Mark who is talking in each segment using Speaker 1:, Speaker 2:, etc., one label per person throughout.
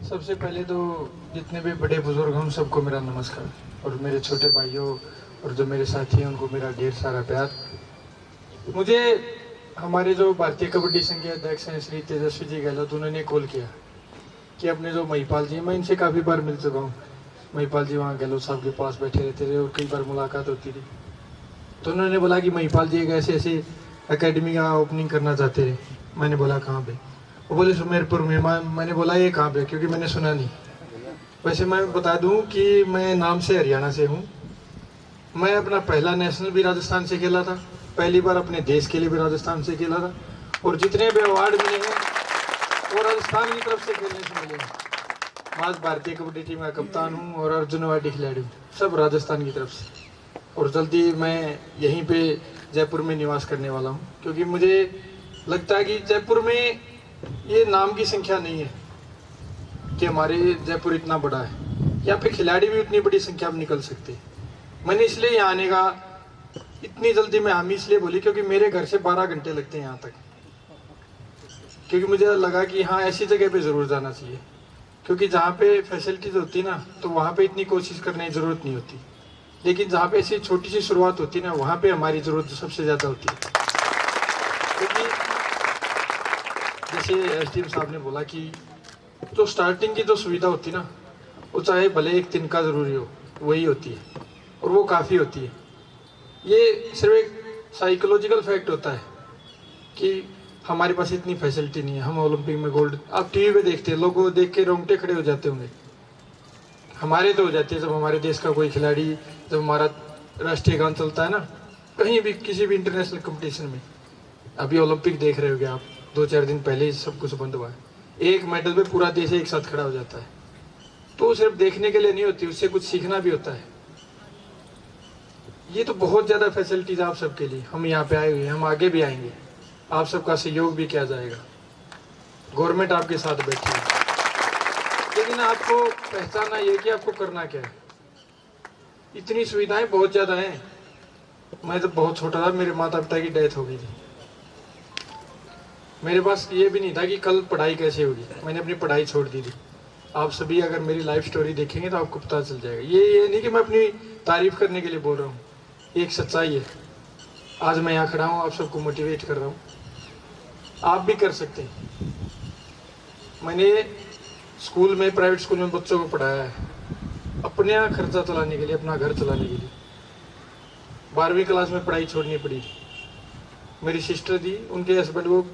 Speaker 1: सबसे पहले तो जितने भी बड़े बुजुर्ग हैं सबको मेरा नमस्कार, और मेरे छोटे भाइयों और जो मेरे साथी हैं उनको मेरा ढेर सारा प्यार। मुझे हमारे जो भारतीय कबड्डी संघ के अध्यक्ष हैं श्री तेजस्वी जी गहलोत, उन्होंने कॉल किया कि अपने जो महिपाल जी, मैं इनसे काफ़ी बार मिल चुका हूँ। महिपाल जी वहाँ गहलोत साहब के पास बैठे रहते थे और कई बार मुलाकात होती थी। तो उन्होंने बोला कि महिपाल जी एक ऐसे ऐसे एकेडमी का ओपनिंग करना चाहते हैं। मैंने बोला कहाँ पे? वो बोले सुमेरपुर में। मैंने बोला ये कहाँ पे, क्योंकि मैंने सुना नहीं। वैसे मैं बता दूं कि मैं नाम से हरियाणा से हूँ। मैं अपना पहला नेशनल भी राजस्थान से खेला था, पहली बार अपने देश के लिए भी राजस्थान से खेला था, और जितने भी अवार्ड मिले हैं वो राजस्थान की तरफ से खेलने से मिले हैं। आज भारतीय कबड्डी टीम का कप्तान हूँ और अर्जुन अवार्डी खिलाड़ी हूँ, सब राजस्थान की तरफ से। और जल्दी मैं यहीं पे जयपुर में निवास करने वाला हूँ, क्योंकि मुझे लगता है कि जयपुर में ये नाम की संख्या नहीं है कि हमारे जयपुर इतना बड़ा है, यहाँ पे खिलाड़ी भी उतनी बड़ी संख्या में निकल सकते हैं। मैंने इसलिए यहाँ आने का इतनी जल्दी में हामी इसलिए बोली क्योंकि मेरे घर से 12 घंटे लगते हैं यहाँ तक, क्योंकि मुझे लगा कि हाँ ऐसी जगह पे ज़रूर जाना चाहिए, क्योंकि जहाँ पे फैसिलिटीज होती ना तो वहाँ पे इतनी कोशिश करने की ज़रूरत नहीं होती, लेकिन जहाँ पे ऐसी छोटी सी शुरुआत होती ना वहाँ पे हमारी ज़रूरत सबसे ज़्यादा होती है। क्योंकि जैसे एसडीएम साहब ने बोला कि जो स्टार्टिंग की जो सुविधा होती ना वो चाहे भले एक तिनका ज़रूरी हो, वही होती है और वो काफ़ी होती है। ये सिर्फ एक साइकोलॉजिकल फैक्ट होता है कि हमारे पास इतनी फैसिलिटी नहीं है। हम ओलंपिक में गोल्ड, आप टीवी पे देखते हैं, लोग वो देख के रोंगटे खड़े हो जाते होंगे। हमारे तो हो जाते हैं जब हमारे देश का कोई खिलाड़ी, जब हमारा राष्ट्रीय गान चलता है ना कहीं भी किसी भी इंटरनेशनल कंपटीशन में। अभी ओलंपिक देख रहे होगे आप, 2-4 दिन पहले ही सब कुछ बंद हुआ है। एक मेडल पे पूरा देश एक साथ खड़ा हो जाता है। तो सिर्फ देखने के लिए नहीं होती, उससे कुछ सीखना भी होता है। ये तो बहुत ज़्यादा फैसिलिटीज आप सबके लिए। हम यहाँ पे आए हुए हैं, हम आगे भी आएंगे, आप सबका सहयोग भी किया जाएगा। गवर्नमेंट आपके साथ बैठी है, लेकिन आपको पहचानना ये कि आपको करना क्या है। इतनी सुविधाएं बहुत ज़्यादा हैं। मैं जब बहुत छोटा था मेरे माता पिता की डेथ हो गई थी। मेरे पास ये भी नहीं था कि कल पढ़ाई कैसे होगी, मैंने अपनी पढ़ाई छोड़ दी थी। आप सभी अगर मेरी लाइफ स्टोरी देखेंगे तो आपको पता चल जाएगा। ये नहीं कि मैं अपनी तारीफ करने के लिए बोल रहा हूँ, ये एक सच्चाई है। आज मैं यहाँ खड़ा हूँ, आप सबको मोटिवेट कर रहा हूँ, आप भी कर सकते हैं। मैंने स्कूल में, प्राइवेट स्कूल में बच्चों को पढ़ाया है अपने यहाँ खर्चा चलाने के लिए, अपना घर चलाने के लिए। 12वीं क्लास में पढ़ाई छोड़नी पड़ी थी। मेरी सिस्टर थी, उनके हस्बैंड वो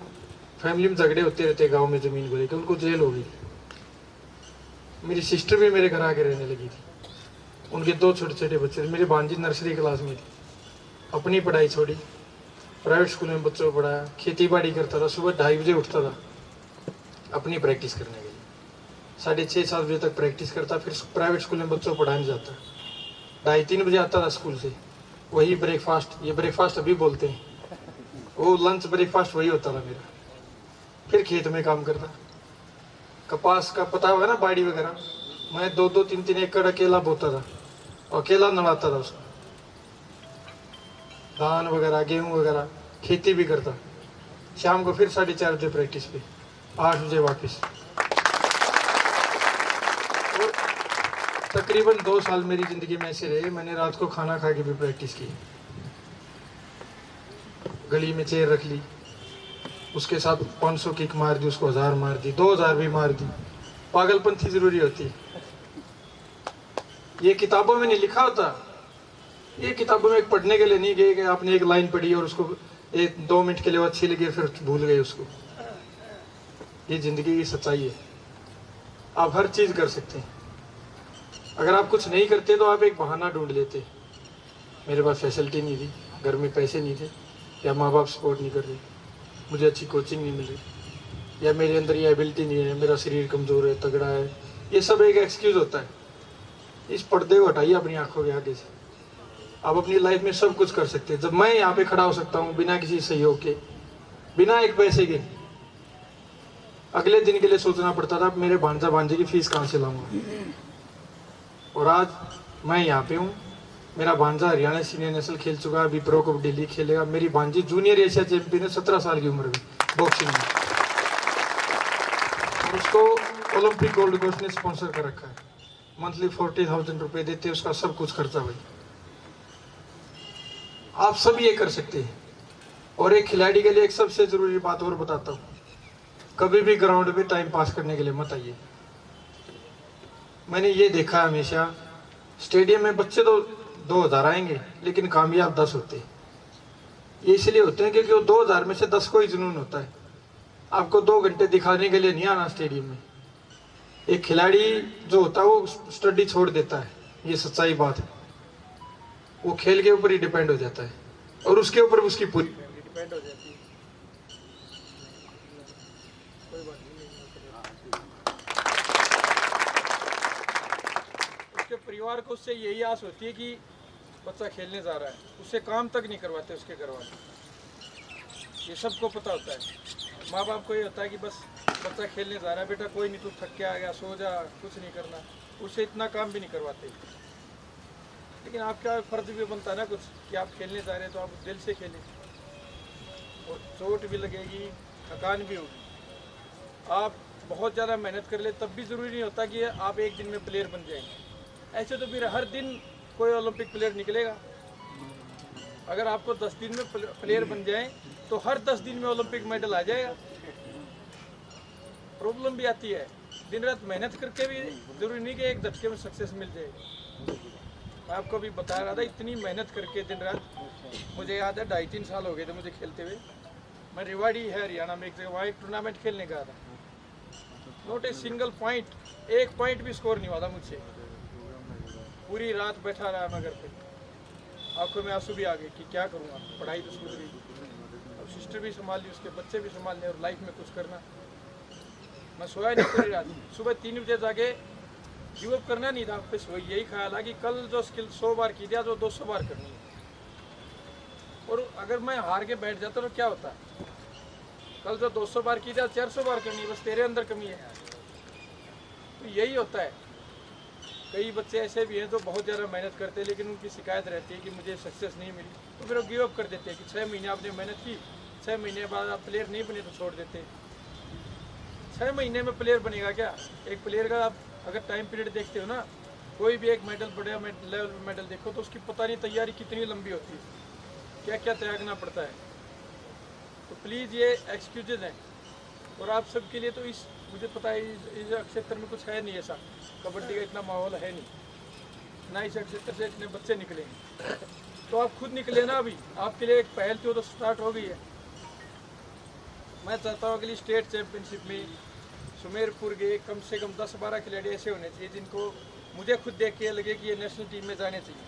Speaker 1: फैमिली में झगड़े होते रहते गांव में ज़मीन को लेकर, उनको जेल हो गई। मेरी सिस्टर भी मेरे घर आके रहने लगी थी, उनके 2 छोटे छोटे बच्चे थे। मेरी भांजी नर्सरी क्लास में थी, अपनी पढ़ाई छोड़ी, प्राइवेट स्कूल में बच्चों को पढ़ाया, खेती बाड़ी करता था, सुबह 2:30 बजे उठता था अपनी प्रैक्टिस करने के लिए, 6:30-7 बजे तक प्रैक्टिस करता, फिर प्राइवेट स्कूल में बच्चों को पढ़ाने जाता। 2:30-3 बजे आता था स्कूल से, वही ब्रेकफास्ट, ये ब्रेकफास्ट अभी बोलते हैं, वो लंच ब्रेकफास्ट वही होता था मेरा। फिर खेत में काम करता, कपास का पता होगा ना, बाड़ी वगैरह, मैं 2-2, 3-3 एकड़ अकेला बोता था, अकेला नवाता था उसको, धान वगैरह, गेहूं वगैरह, खेती भी करता। शाम को फिर 4:30 बजे प्रैक्टिस पे, 8 बजे वापस। और तकरीबन 2 साल मेरी ज़िंदगी में ऐसे रहे, मैंने रात को खाना खा के भी प्रैक्टिस की। गली में चेयर रख ली, उसके साथ 500 किक मार दी, उसको 1000 मार दी, 2000 भी मार दी। पागलपंथी जरूरी होती है। ये किताबों में नहीं लिखा होता, ये किताबों में पढ़ने के लिए नहीं गए कि आपने एक लाइन पढ़ी और उसको 1-2 मिनट के लिए वो अच्छी लगी फिर भूल गए उसको। ये जिंदगी की सच्चाई है। आप हर चीज़ कर सकते हैं। अगर आप कुछ नहीं करते तो आप एक बहाना ढूंढ लेते। मेरे पास फैसिलिटी नहीं थी, घर में पैसे नहीं थे, या माँ बाप सपोर्ट नहीं कर रहे, मुझे अच्छी कोचिंग नहीं मिल रही, या मेरे अंदर ये एबिलिटी नहीं है, मेरा शरीर कमज़ोर है, तगड़ा है, ये सब एक एक्सक्यूज़ होता है। इस पर्दे को हटाइए अपनी आंखों के आगे से। आप अपनी लाइफ में सब कुछ कर सकते हैं। जब मैं यहाँ पे खड़ा हो सकता हूँ बिना किसी सहयोग के, बिना एक पैसे के, अगले दिन के लिए सोचना पड़ता था मेरे भांजा भांजे की फीस कहाँ से लाऊंगा, और आज मैं यहाँ पे हूँ। मेरा भांजा हरियाणा सीनियर नेशनल खेल चुका है, अभी प्रो कबड्डी लीग खेलेगा। मेरी भांजी जूनियर एशिया चैंपियन है 17 साल की उम्र में बॉक्सिंग में। उसको ओलंपिक गोल्ड कोस्ट ने स्पॉन्सर कर रखा है, मंथली 40,000 रुपए देते हैं, उसका सब कुछ खर्चा भाई। आप सब ये कर सकते हैं। और एक खिलाड़ी के लिए एक सबसे जरूरी बात और बताता हूँ, कभी भी ग्राउंड में टाइम पास करने के लिए मत आइए। मैंने ये देखा हमेशा, स्टेडियम में बच्चे तो 2000 आएंगे लेकिन कामयाब 10 होते हैं। ये इसलिए होते हैं क्योंकि वो 2000 में से 10 को ही जुनून होता है। आपको 2 घंटे दिखाने के लिए नहीं आना स्टेडियम में। एक खिलाड़ी जो होता है वो स्टडी छोड़ देता है, ये सच्चाई बात है। वो खेल के ऊपर ही डिपेंड हो जाता है और उसके ऊपर उसकी पूरी डिपेंड हो जाती है। उसके परिवार को उससे यही आस होती है कि बच्चा खेलने जा रहा है, उससे काम तक नहीं करवाते उसके घर वाले। ये सबको पता होता है। माँ बाप को ये होता है कि बस बच्चा खेलने जा रहा है, बेटा कोई नहीं, तू थक के आ गया, सो जा, कुछ नहीं करना। उससे इतना काम भी नहीं करवाते। लेकिन आपका फर्ज भी बनता है ना कुछ, कि आप खेलने जा रहे हैं तो आप दिल से खेलें। और चोट भी लगेगी, थकान भी होगी, आप बहुत ज़्यादा मेहनत कर ले तब भी ज़रूरी नहीं होता कि आप एक दिन में प्लेयर बन जाएंगे। ऐसे तो फिर हर दिन कोई ओलंपिक प्लेयर निकलेगा। अगर आपको 10 दिन में प्लेयर बन जाए तो हर 10 दिन में ओलंपिक मेडल आ जाएगा। प्रॉब्लम भी आती है, दिन रात मेहनत करके भी जरूरी नहीं कि एक झटके में सक्सेस मिल जाएगी। मैं आपको भी बता रहा था, इतनी मेहनत करके दिन रात, मुझे याद है 2.5-3 साल हो गए थे मुझे खेलते हुए। मैं रेवाड़ी है हरियाणा में, एक जगह वहाँ एक टूर्नामेंट खेलने गया था। नॉट ए सिंगल पॉइंट, एक पॉइंट भी स्कोर नहीं हुआ था मुझसे। पूरी रात बैठा रहा मैं घर पे, आंखों में आंसू भी आ गए कि क्या करूँगा, पढ़ाई तो छूट गई, अब सिस्टर भी संभाल ली, उसके बच्चे भी संभालने और लाइफ में कुछ करना। मैं सोया नहीं पूरी रात। सुबह 3 बजे जाके गिव अप करना नहीं था, फिर यही ख्याल है कि कल जो स्किल 100 बार की दिया तो 200 बार करनी है। और अगर मैं हार के बैठ जाता तो क्या होता, कल जो 200 बार की दिया 400 बार करनी है, बस तेरे अंदर कमी है। तो यही होता है। कई बच्चे ऐसे भी हैं जो बहुत ज़्यादा मेहनत करते हैं लेकिन उनकी शिकायत रहती है कि मुझे सक्सेस नहीं मिली, तो फिर वो गिव अप कर देते हैं कि 6 महीने आपने मेहनत की, 6 महीने बाद आप प्लेयर नहीं बने तो छोड़ देते हैं। 6 महीने में प्लेयर बनेगा क्या? एक प्लेयर का आप अगर टाइम पीरियड देखते हो ना, कोई भी एक मेडल, बड़ा लेवल मेडल देखो तो उसकी पता नहीं तैयारी कितनी लंबी होती है, क्या क्या त्यागना पड़ता है। तो प्लीज़ ये एक्सक्यूजेज हैं। और आप सबके लिए तो इस, मुझे पता है इस क्षेत्र में कुछ है नहीं, ऐसा कबड्डी का इतना माहौल है नहीं ना, इस क्षेत्र से इतने बच्चे निकलेंगे। तो आप खुद निकले ना, अभी आपके लिए एक पहल तो स्टार्ट हो गई है। मैं चाहता हूँ अगली स्टेट चैम्पियनशिप में सुमेरपुर के कम से कम 10-12 खिलाड़ी ऐसे होने चाहिए जिनको मुझे खुद देख के लगे कि ये नेशनल टीम में जाने चाहिए।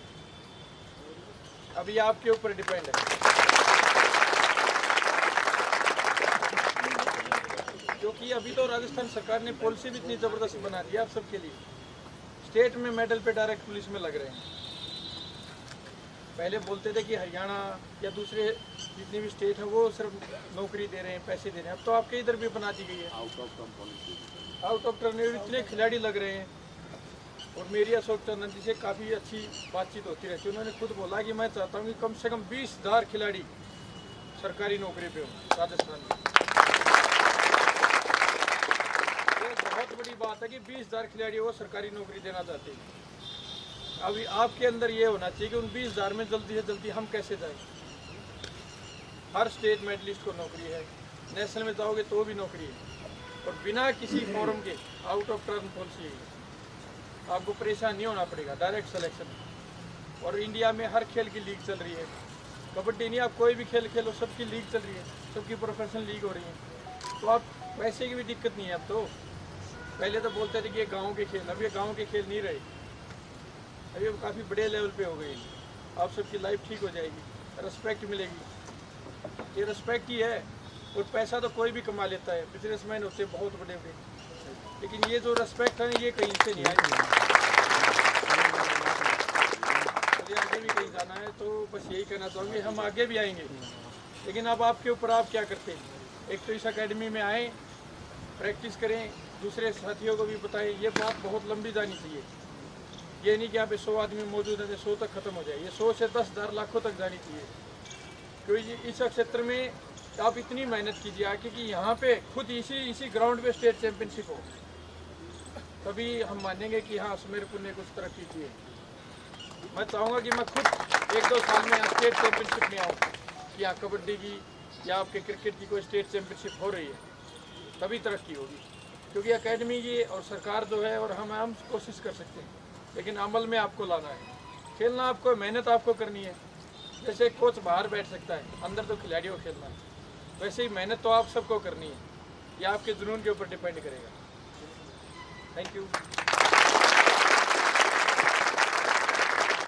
Speaker 1: अभी आपके ऊपर डिपेंड है, क्योंकि अभी तो राजस्थान सरकार ने पॉलिसी भी इतनी ज़बरदस्त बना दी है आप सबके लिए। स्टेट में मेडल पे डायरेक्ट पुलिस में लग रहे हैं। पहले बोलते थे कि हरियाणा या दूसरे जितनी भी स्टेट है वो सिर्फ नौकरी दे रहे हैं, पैसे दे रहे हैं। अब तो आपके इधर भी बना दी गई है आउट ऑफ टर्न, इतने खिलाड़ी लग रहे हैं। और मेरी अशोक चंदन जी से काफ़ी अच्छी बातचीत होती रहती है। उन्होंने खुद बोला कि मैं चाहता हूँ कि कम से कम 20,000 खिलाड़ी सरकारी नौकरी पे हो राजस्थान में। ये बहुत बड़ी बात है कि 20,000 खिलाड़ी वो सरकारी नौकरी देना चाहते हैं। अभी आपके अंदर ये होना चाहिए कि उन 20,000 में जल्दी से जल्दी हम कैसे जाएं। हर स्टेट मेडलिस्ट को नौकरी है, नेशनल में जाओगे तो भी नौकरी है, और बिना किसी फॉर्म के आउट ऑफ टर्न पॉलिसी है। आपको परेशान नहीं होना पड़ेगा, डायरेक्ट सिलेक्शन। और इंडिया में हर खेल की लीग चल रही है, कबड्डी नहीं, आप कोई भी खेल खेलो, सबकी लीग चल रही है, सबकी प्रोफेशनल लीग हो रही है। तो आप पैसे की भी दिक्कत नहीं है। अब तो पहले तो बोलते थे कि ये गाँव के खेल, अब ये गाँव के खेल नहीं रहे, अभी वो काफ़ी बड़े लेवल पे हो गई। आप सबकी लाइफ ठीक हो जाएगी, रिस्पेक्ट मिलेगी। ये रिस्पेक्ट ही है। और पैसा तो कोई भी कमा लेता है, बिजनेसमैन होते हैं बहुत बड़े बड़े, लेकिन ये जो रिस्पेक्ट है ये कहीं से नहीं आएगी। चलिए आगे भी कहीं जाना है तो बस यही कहना चाहूँगी, हम आगे भी आएंगे, लेकिन अब आपके ऊपर आप क्या करते हैं। एक तो इस अकेडमी में आएँ, प्रैक्टिस करें, दूसरे साथियों को भी बताएं। ये बात बहुत लंबी जानी चाहिए। ये नहीं कि यहाँ पे 100 आदमी मौजूद है 100 तक ख़त्म हो जाए, ये 100 से 10,000 लाखों तक जानी चाहिए। क्योंकि इस क्षेत्र में
Speaker 2: तो आप इतनी मेहनत कीजिए आके कि यहाँ पे खुद इसी ग्राउंड पे स्टेट चैंपियनशिप हो, तभी हम मानेंगे कि हाँ सुमेरपुर ने कुछ तरक्की की है। मैं चाहूँगा कि मैं खुद 1-2 साल में यहाँ स्टेट चैंपियनशिप में आऊँ, कि यहाँ कबड्डी की या आपके क्रिकेट की कोई स्टेट चैंपियनशिप हो रही है, तभी तरक्की होगी। क्योंकि एकेडमी की और सरकार जो है और हम कोशिश कर सकते हैं, लेकिन अमल में आपको लाना है। खेलना आपको, मेहनत आपको करनी है। जैसे कोच बाहर बैठ सकता है, अंदर तो खिलाड़ियों को खेलना है, वैसे ही मेहनत तो आप सबको करनी है। ये आपके जुनून के ऊपर डिपेंड करेगा। Thank you.